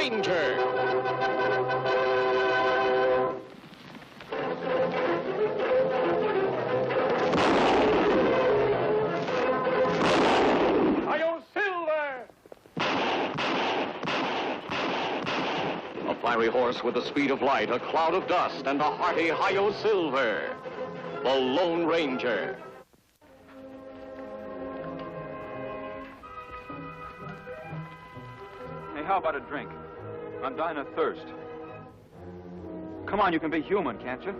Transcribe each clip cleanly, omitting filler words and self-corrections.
Ranger. Hi-Yo Silver! A fiery horse with the speed of light, a cloud of dust, and a hearty Hi-Yo Silver. The Lone Ranger. Hey, how about a drink? I'm dying of thirst. Come on, you can be human, can't you?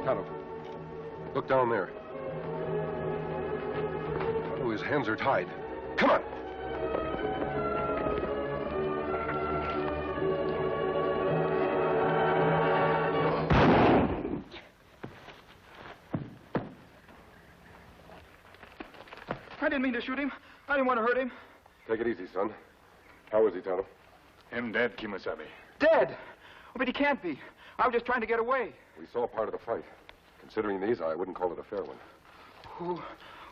Tonto, look down there. Oh, his hands are tied. Come on! I didn't mean to shoot him. I didn't want to hurt him. Take it easy, son. How is he, Tonto? Him dead, Kimasabi. Dead? Oh, but he can't be. I was just trying to get away. We saw part of the fight. Considering these, I wouldn't call it a fair one.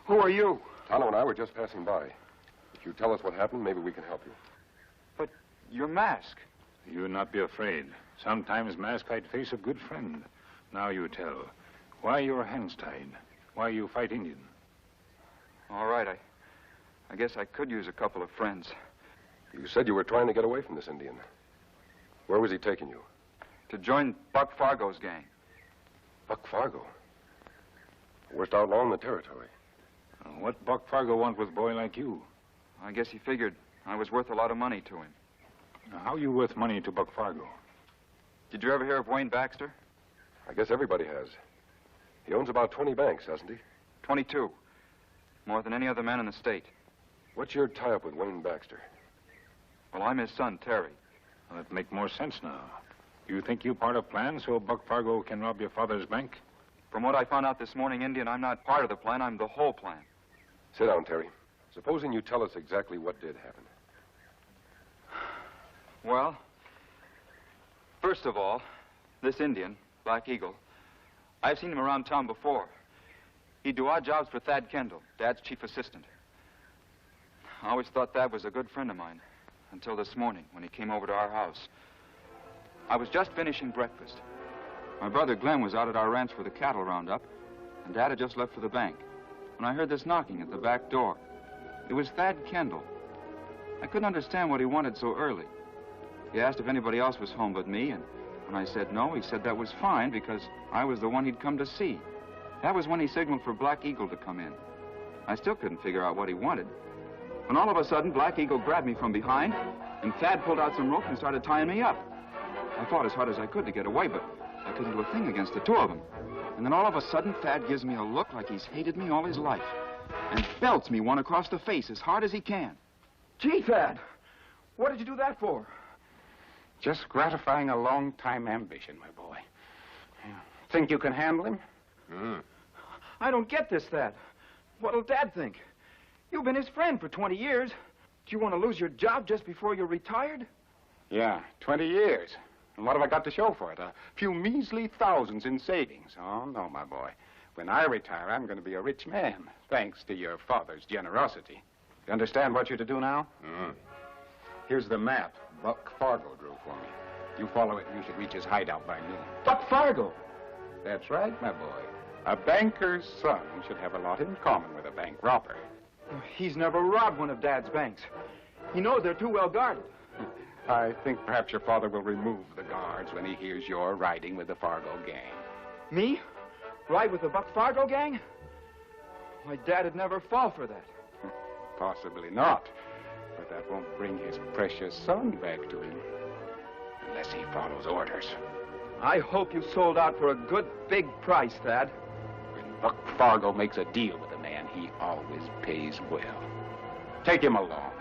Who are you? Tonto and I were just passing by. If you tell us what happened, maybe we can help you. But your mask. You not be afraid. Sometimes mask hide face of good friend. Now you tell. Why your hands tied? Why you fight Indian? All right, I guess I could use a couple of friends. You said you were trying to get away from this Indian. Where was he taking you? To join Buck Fargo's gang. Buck Fargo? Worst outlaw in the territory. What Buck Fargo want with boy like you? I guess he figured I was worth a lot of money to him. How you worth money to Buck Fargo? Did you ever hear of Wayne Baxter? I guess everybody has. He owns about 20 banks, doesn't he? 22. More than any other man in the state. What's your tie-up with Wayne Baxter? Well, I'm his son, Terry. Well, that make more sense now. You think you part of plan so Buck Fargo can rob your father's bank? From what I found out this morning, Indian, I'm not part of the plan, I'm the whole plan. Sit down, Terry. Supposing you tell us exactly what did happen. Well, first of all, this Indian, Black Eagle, I've seen him around town before. He'd do odd jobs for Thad Kendall, Dad's chief assistant. I always thought Thad was a good friend of mine, until this morning when he came over to our house. I was just finishing breakfast. My brother Glenn was out at our ranch for the cattle roundup, and Dad had just left for the bank, when I heard this knocking at the back door. It was Thad Kendall. I couldn't understand what he wanted so early. He asked if anybody else was home but me, and when I said no, he said that was fine because I was the one he'd come to see. That was when he signaled for Black Eagle to come in. I still couldn't figure out what he wanted. When all of a sudden, Black Eagle grabbed me from behind, and Thad pulled out some rope and started tying me up. I fought as hard as I could to get away, but I couldn't do a thing against the two of them. And then all of a sudden, Thad gives me a look like he's hated me all his life, and belts me one across the face as hard as he can. Gee, Thad, what did you do that for? Just gratifying a long-time ambition, my boy. Think you can handle him? I don't get this, Thad. What'll Dad think? You've been his friend for 20 years. Do you want to lose your job just before you're retired? Yeah, 20 years. And what have I got to show for it? A few measly thousands in savings. Oh, no, my boy. When I retire, I'm going to be a rich man, thanks to your father's generosity. You understand what you're to do now? Here's the map Buck Fargo drew for me. You follow it, and you should reach his hideout by noon. Buck Fargo? That's right, my boy. A banker's son should have a lot in common with a bank robber. He's never robbed one of Dad's banks. He knows they're too well guarded. I think perhaps your father will remove the guards when he hears you're riding with the Fargo gang. Me? Ride with the Buck Fargo gang? My Dad'd never fall for that. Possibly not. But that won't bring his precious son back to him. Unless he follows orders. I hope you sold out for a good big price, Thad. When Buck Fargo makes a deal with a man, he always pays well. Take him along.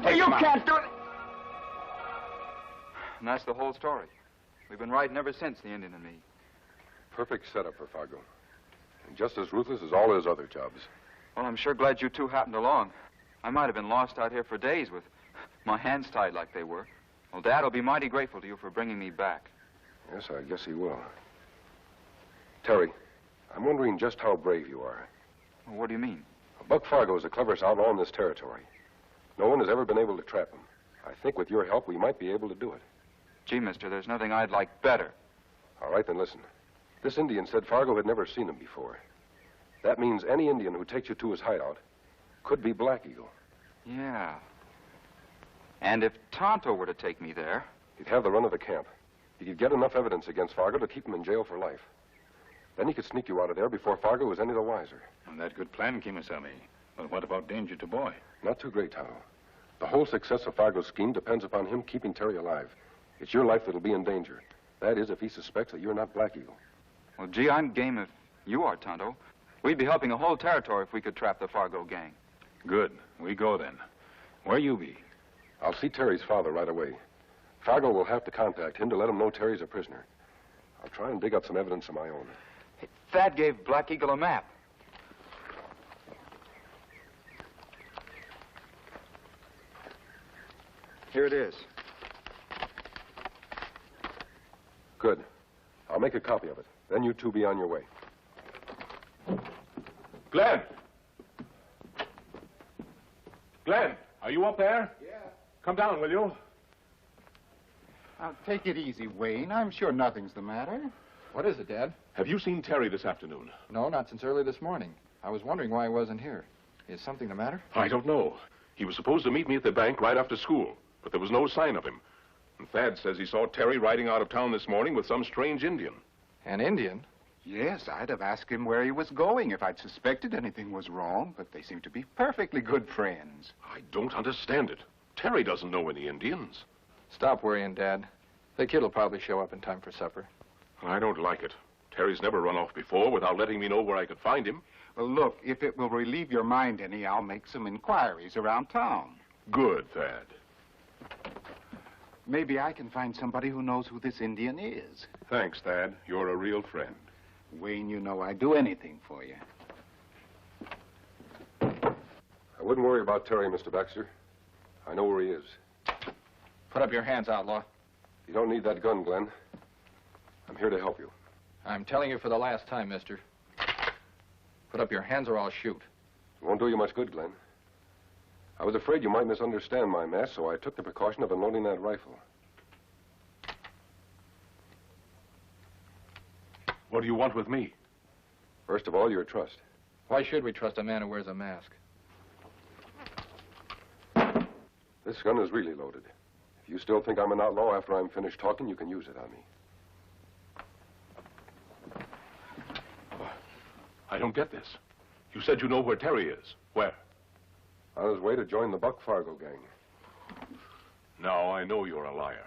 You can't do it! And that's the whole story. We've been riding ever since, the Indian and me. Perfect setup for Fargo. And just as ruthless as all his other jobs. Well, I'm sure glad you two happened along. I might have been lost out here for days with My hands tied like they were. Well, Dad will be mighty grateful to you for bringing me back. Yes, I guess he will. Terry, I'm wondering just how brave you are. Well, what do you mean? Buck Fargo is the cleverest outlaw in this territory. No one has ever been able to trap him. I think with your help, we might be able to do it. Gee, mister, there's nothing I'd like better. All right, then listen. This Indian said Fargo had never seen him before. That means any Indian who takes you to his hideout could be Black Eagle. Yeah. And if Tonto were to take me there... He'd have the run of the camp. He could get enough evidence against Fargo to keep him in jail for life. Then he could sneak you out of there before Fargo was any the wiser. And that good plan, Kimasabi. But what about danger to Boy? Not too great, Tonto. The whole success of Fargo's scheme depends upon him keeping Terry alive. It's your life that'll be in danger. That is, if he suspects that you're not Black Eagle. Well, gee, I'm game if you are, Tonto. We'd be helping a whole territory if we could trap the Fargo gang. Good. We go then. Where you be? I'll see Terry's father right away. Fargo will have to contact him to let him know Terry's a prisoner. I'll try and dig up some evidence of my own. Hey, Thad gave Black Eagle a map. Here it is. Good. I'll make a copy of it. Then you two be on your way. Glenn! Glenn, are you up there? Yeah. Come down, will you? Now, take it easy, Wayne. I'm sure nothing's the matter. What is it, Dad? Have you seen Terry this afternoon? No, not since early this morning. I was wondering why he wasn't here. Is something the matter? I don't know. He was supposed to meet me at the bank right after school, but there was no sign of him. And Thad says he saw Terry riding out of town this morning with some strange Indian. An Indian? Yes, I'd have asked him where he was going if I'd suspected anything was wrong, but they seem to be perfectly good friends. I don't understand it. Terry doesn't know any Indians. Stop worrying, Dad. The kid will probably show up in time for supper. I don't like it. Terry's never run off before without letting me know where I could find him. Well, look, if it will relieve your mind any, I'll make some inquiries around town. Good, Thad. Maybe I can find somebody who knows who this Indian is. Thanks, Thad. You're a real friend. Wayne, you know I'd do anything for you. I wouldn't worry about Terry, Mr. Baxter. I know where he is. Put up your hands, outlaw. You don't need that gun, Glenn. I'm here to help you. I'm telling you for the last time, mister. Put up your hands or I'll shoot. It won't do you much good, Glenn. I was afraid you might misunderstand my mess, so I took the precaution of unloading that rifle. What do you want with me? First of all, your trust. Why should we trust a man who wears a mask? This gun is really loaded. If you still think I'm an outlaw after I'm finished talking, you can use it on me. I don't get this. You said you know where Terry is. Where? On his way to join the Buck Fargo gang. Now I know you're a liar.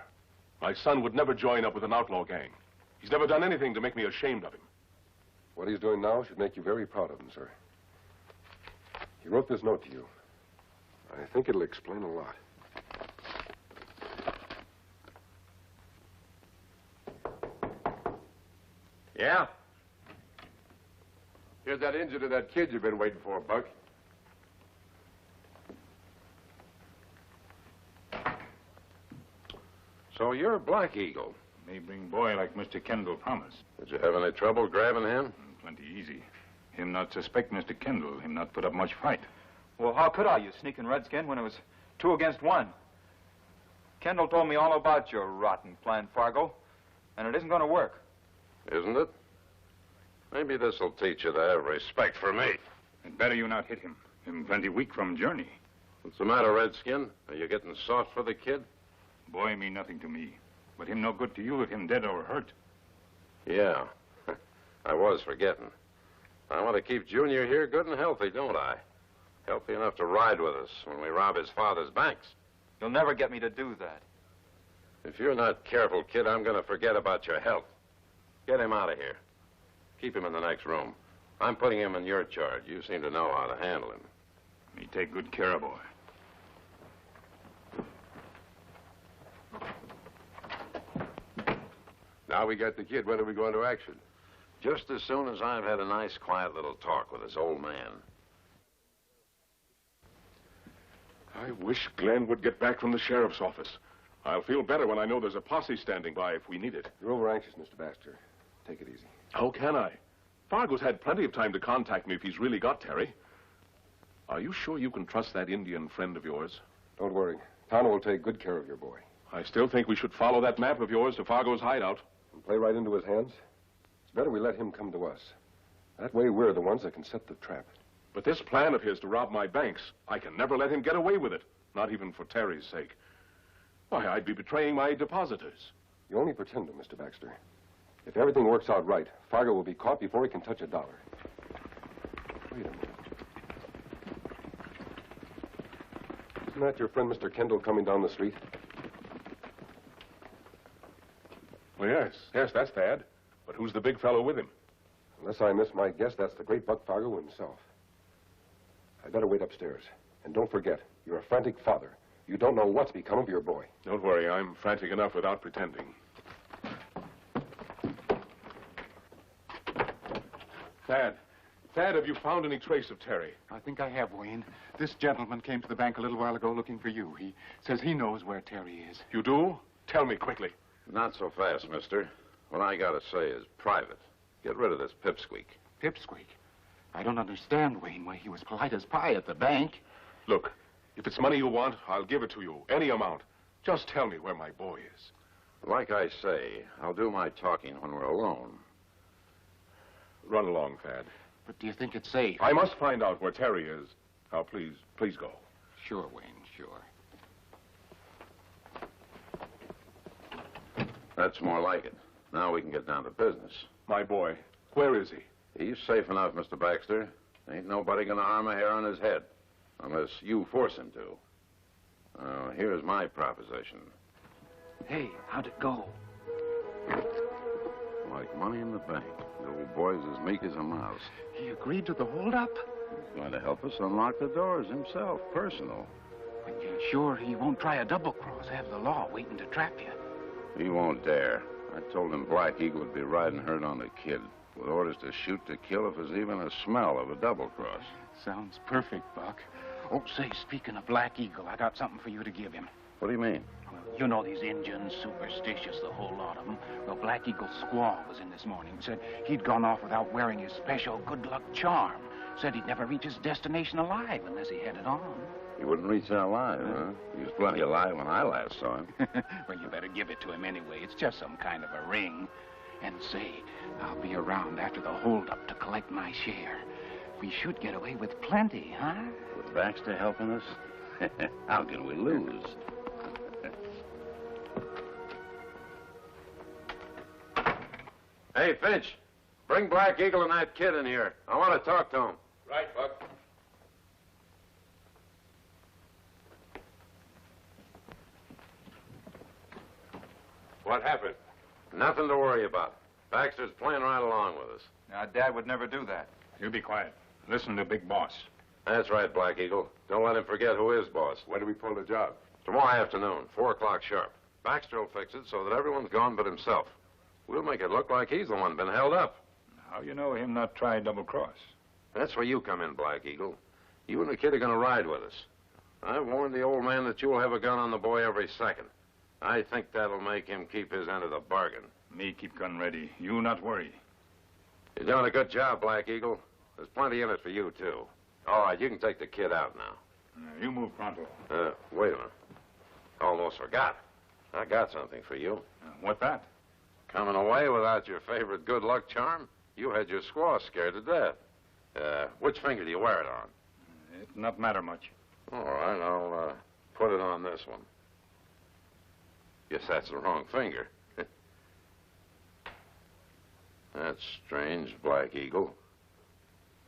My son would never join up with an outlaw gang. He's never done anything to make me ashamed of him. What he's doing now should make you very proud of him, sir. He wrote this note to you. I think it'll explain a lot. Yeah? Here's that injured of that kid you've been waiting for, Buck. So you're Black Eagle. May bring Boy like Mr. Kendall promised. Did you have any trouble grabbing him? Plenty easy. Him not suspect Mr. Kendall. Him not put up much fight. Well, how could I, you sneaking redskin, when it was 2 against 1? Kendall told me all about your rotten plan, Fargo, and it isn't going to work. Isn't it? Maybe this'll teach you to have respect for me. And better you not hit him. Him plenty weak from journey. What's the matter, Redskin? Are you getting soft for the kid? Boy mean nothing to me. But him no good to you if him dead or hurt. Yeah. I was forgetting. I want to keep Junior here good and healthy, don't I? Healthy enough to ride with us when we rob his father's banks. You'll never get me to do that. If you're not careful, kid, I'm going to forget about your health. Get him out of here. Keep him in the next room. I'm putting him in your charge. You seem to know how to handle him. Me take good care of Boy. Now we got the kid. When are we going to action? Just as soon as I've had a nice, quiet little talk with this old man. I wish Glenn would get back from the sheriff's office. I'll feel better when I know there's a posse standing by if we need it. You're over-anxious, Mr. Baxter. Take it easy. How can I? Fargo's had plenty of time to contact me if he's really got Terry. Are you sure you can trust that Indian friend of yours? Don't worry. Tonto will take good care of your boy. I still think we should follow that map of yours to Fargo's hideout. And play right into his hands? It's better we let him come to us. That way we're the ones that can set the trap. But this plan of his to rob my banks, I can never let him get away with it. Not even for Terry's sake. Why, I'd be betraying my depositors. You only pretend to, Mr. Baxter. If everything works out right, Fargo will be caught before he can touch a dollar. Wait a minute. Isn't that your friend, Mr. Kendall, coming down the street? Well, yes, that's Thad. But who's the big fellow with him? Unless I miss my guess, that's the great Buck Fargo himself. I better wait upstairs. And don't forget, you're a frantic father. You don't know what's become of your boy. Don't worry, I'm frantic enough without pretending. Thad, have you found any trace of Terry? I think I have, Wayne. This gentleman came to the bank a little while ago looking for you. He says he knows where Terry is. You do? Tell me quickly. Not so fast, mister. What I gotta say is private. Get rid of this pipsqueak. Pipsqueak? I don't understand, Wayne, why he was polite as pie at the bank. Look, if it's money you want, I'll give it to you. Any amount. Just tell me where my boy is. Like I say, I'll do my talking when we're alone. Run along, Thad. But do you think it's safe? I must find out where Terry is. Now, please go. Sure, Wayne, sure. That's more like it. Now we can get down to business. My boy, where is he? He's safe enough, Mr. Baxter. Ain't nobody gonna harm a hair on his head. Unless you force him to. Here's my proposition. Hey, how'd it go? Like money in the bank. The old boy's as meek as a mouse. He agreed to the holdup? He's going to help us unlock the doors himself, personal. But you're sure he won't try a double-cross, have the law waiting to trap you? He won't dare. I told him Black Eagle would be riding herd on the kid, with orders to shoot to kill if there's even a smell of a double-cross. Sounds perfect, Buck. Oh, say, speaking of Black Eagle, I got something for you to give him. What do you mean? Well, you know these Injuns, superstitious, the whole lot of them. Well, Black Eagle's squaw was in this morning. Said he'd gone off without wearing his special good luck charm. Said he'd never reach his destination alive unless he headed on. He wouldn't reach that alive, huh? He was plenty alive when I last saw him. Well, you better give it to him anyway. It's just some kind of a ring. And say, I'll be around after the holdup to collect my share. We should get away with plenty, huh? With Baxter helping us? How can we lose? Hey, Finch, bring Black Eagle and that kid in here. I want to talk to him. Right, Buck. What happened? Nothing to worry about. Baxter's playing right along with us. Now, Dad would never do that. You be quiet. Listen to Big Boss. That's right, Black Eagle. Don't let him forget who is boss. When do we pull the job? Tomorrow afternoon, 4 o'clock sharp. Baxter will fix it so that everyone's gone but himself. We'll make it look like he's the one been held up. How you know him not try double-cross? That's where you come in, Black Eagle. You and the kid are going to ride with us. I've warned the old man that you'll have a gun on the boy every second. I think that'll make him keep his end of the bargain. Me keep gun ready. You not worry. You're doing a good job, Black Eagle. There's plenty in it for you, too. All right, you can take the kid out now. You move pronto. Wait a minute. Almost forgot. I got something for you. What that? Coming away without your favorite good luck charm? You had your squaw scared to death. Which finger do you wear it on? It not matter much. All right, I'll put it on this one. Guess that's the wrong finger. That's strange, Black Eagle.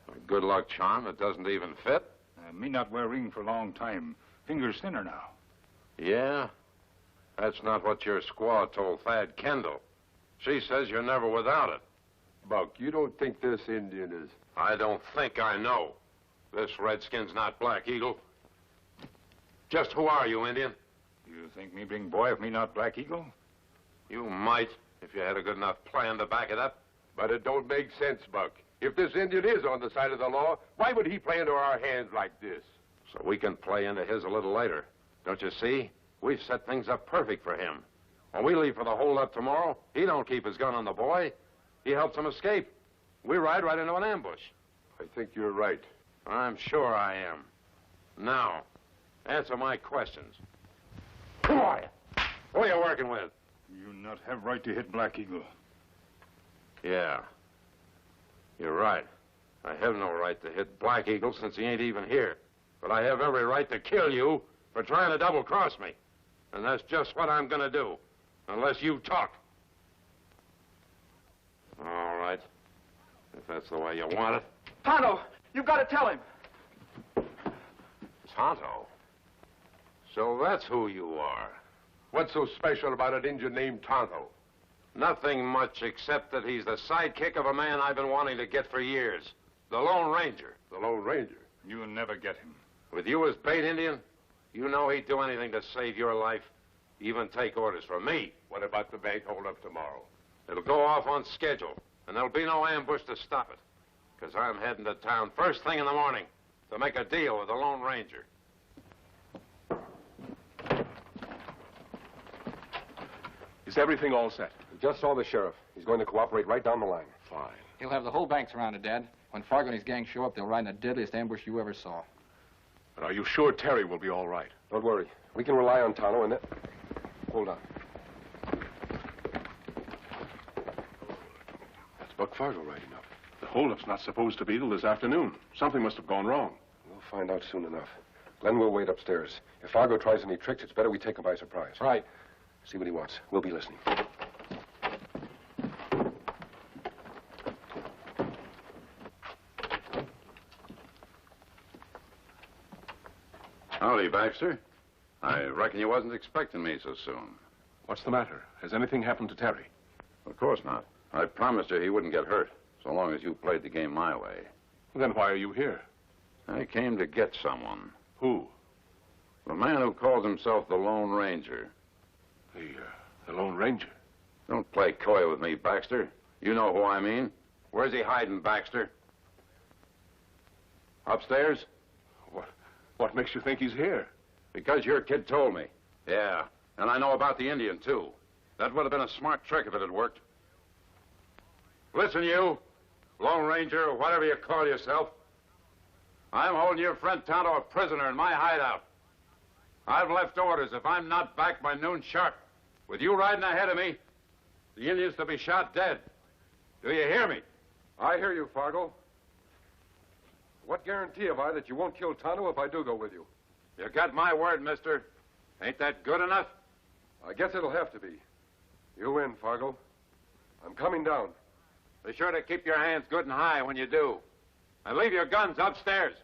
A good luck charm that doesn't even fit? Me not wear ring for a long time. Fingers thinner now. Yeah? That's not what your squaw told Thad Kendall. She says you're never without it. Buck, you don't think this Indian is... I don't think I know. This redskin's not Black Eagle. Just who are you, Indian? You think me bring boy if me not Black Eagle? You might, if you had a good enough plan to back it up. But it don't make sense, Buck. If this Indian is on the side of the law, why would he play into our hands like this? so we can play into his a little later. Don't you see? We've set things up perfect for him. When we leave for the holdup tomorrow, he don't keep his gun on the boy. He helps him escape. We ride right into an ambush. I think you're right. I'm sure I am. Now, answer my questions. Who are you? Who are you working with? You not have right to hit Black Eagle. Yeah. You're right. I have no right to hit Black Eagle since he ain't even here. But I have every right to kill you for trying to double-cross me. And that's just what I'm going to do, unless you talk. All right. If that's the way you want it. Tonto, you've got to tell him. Tonto? So that's who you are. What's so special about an Indian named Tonto? Nothing much, except that he's the sidekick of a man I've been wanting to get for years. The Lone Ranger. The Lone Ranger? You'll never get him. With you as bait, Indian, you know he'd do anything to save your life. Even take orders from me. What about the bank holdup tomorrow? It'll go off on schedule, and there'll be no ambush to stop it. Because I'm heading to town first thing in the morning to make a deal with the Lone Ranger. Is everything all set? We just saw the sheriff. He's going to cooperate right down the line. Fine. He'll have the whole bank surrounded, Dad. When Fargo and his gang show up, they'll ride in the deadliest ambush you ever saw. But are you sure Terry will be all right? Don't worry. We can rely on Tonto and then... Hold on. That's Buck Fargo riding up. The holdup's not supposed to be till this afternoon. Something must have gone wrong. We'll find out soon enough. Glenn will wait upstairs. If Fargo tries any tricks, it's better we take him by surprise. Right. See what he wants. We'll be listening. Howdy, Baxter. I reckon you wasn't expecting me so soon. What's the matter? Has anything happened to Terry? Of course not. I promised you he wouldn't get hurt, so long as you played the game my way. Then why are you here? I came to get someone. Who? The man who calls himself the Lone Ranger. The Lone Ranger? Don't play coy with me, Baxter. You know who I mean. Where's he hiding, Baxter? Upstairs? What makes you think he's here? Because your kid told me. Yeah, and I know about the Indian, too. That would have been a smart trick if it had worked. Listen, you, Lone Ranger, or whatever you call yourself. I'm holding your friend Tonto a prisoner in my hideout. I've left orders if I'm not back by noon sharp. With you riding ahead of me, the Indian's to be shot dead. Do you hear me? I hear you, Fargo. What guarantee have I that you won't kill Tonto if I do go with you? You got my word, mister. Ain't that good enough? I guess it'll have to be. You win, Fargo. I'm coming down. Be sure to keep your hands good and high when you do. And leave your guns upstairs.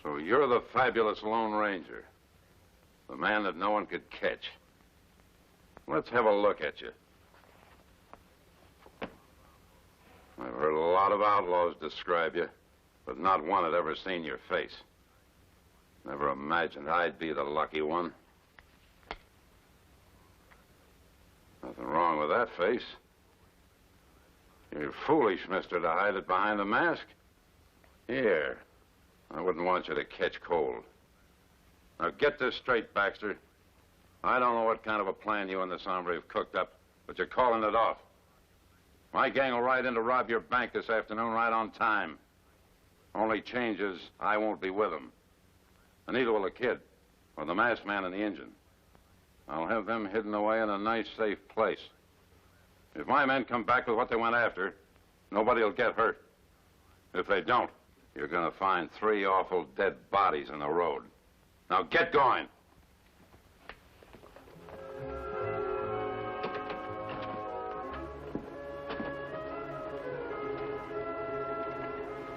So you're the fabulous Lone Ranger. The man that no one could catch. Let's have a look at you. I've heard a lot of outlaws describe you, but not one had ever seen your face. Never imagined I'd be the lucky one. Nothing wrong with that face. You're foolish, mister, to hide it behind the mask. Here, I wouldn't want you to catch cold. Now get this straight, Baxter. I don't know what kind of a plan you and this hombre have cooked up, but you're calling it off. My gang will ride in to rob your bank this afternoon right on time. Only change is I won't be with them. And neither will the kid, or the masked man and the engine. I'll have them hidden away in a nice, safe place. If my men come back with what they went after, nobody will get hurt. If they don't, you're going to find 3 awful dead bodies in the road. Now get going.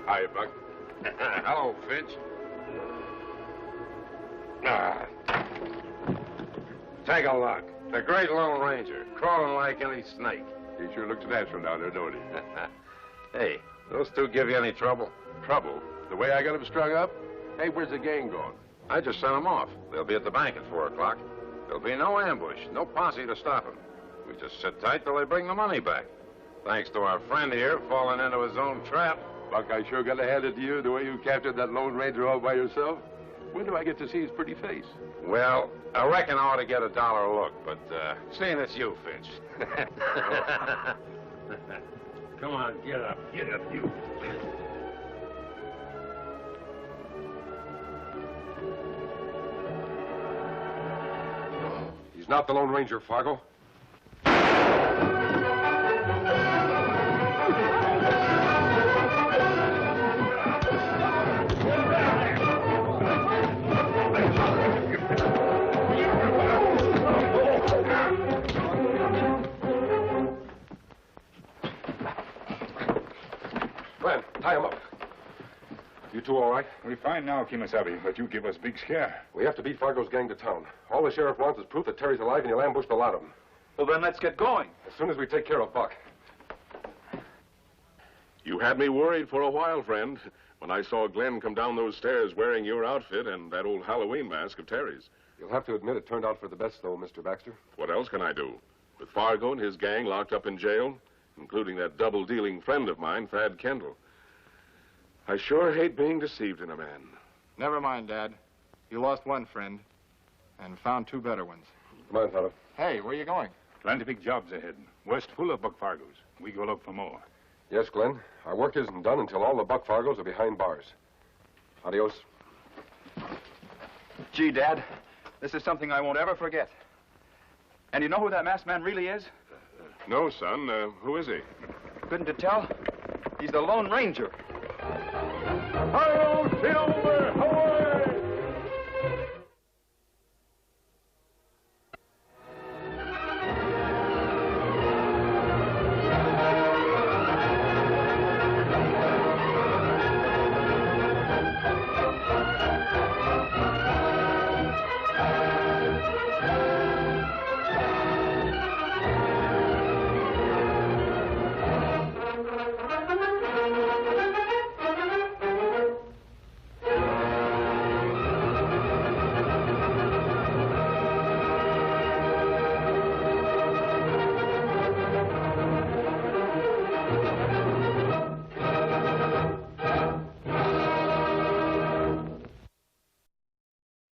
Hi, Buck. Hello, Finch. Take a look. The great Lone Ranger, crawling like any snake. He sure looks natural down there, don't he? Hey, those two give you any trouble? Trouble? The way I got him strung up? Hey, where's the gang gone? I just sent them off. They'll be at the bank at 4 o'clock. There'll be no ambush, no posse to stop them. We just sit tight till they bring the money back. Thanks to our friend here falling into his own trap. Buck, I sure got to hand it to you, the way you captured that Lone Ranger all by yourself. When do I get to see his pretty face? Well, I reckon I ought to get $1 a look, but seeing it's you, Finch. Come on, get up, you. He's not the Lone Ranger, Fargo. Glenn, tie him up. You two all right? We're fine now, Kimasabi, but you give us big scare. We have to beat Fargo's gang to town. All the sheriff wants is proof that Terry's alive and you'll ambush the lot of them. Well, then let's get going. As soon as we take care of Buck. You had me worried for a while, friend, when I saw Glenn come down those stairs wearing your outfit and that old Halloween mask of Terry's. You'll have to admit it turned out for the best, though, Mr. Baxter. What else can I do? With Fargo and his gang locked up in jail, including that double-dealing friend of mine, Thad Kendall. I sure hate being deceived in a man. Never mind, Dad. You lost one friend and found 2 better ones. Come on, Tonto. Hey, where are you going? Plenty big jobs ahead. West full of Buck Fargos. We go look for more. Yes, Glenn. Our work isn't done until all the Buck Fargos are behind bars. Adios. Gee, Dad, this is something I won't ever forget. And you know who that masked man really is? No, son. Who is he? Couldn't you tell? He's the Lone Ranger. Hi-yo, Silver!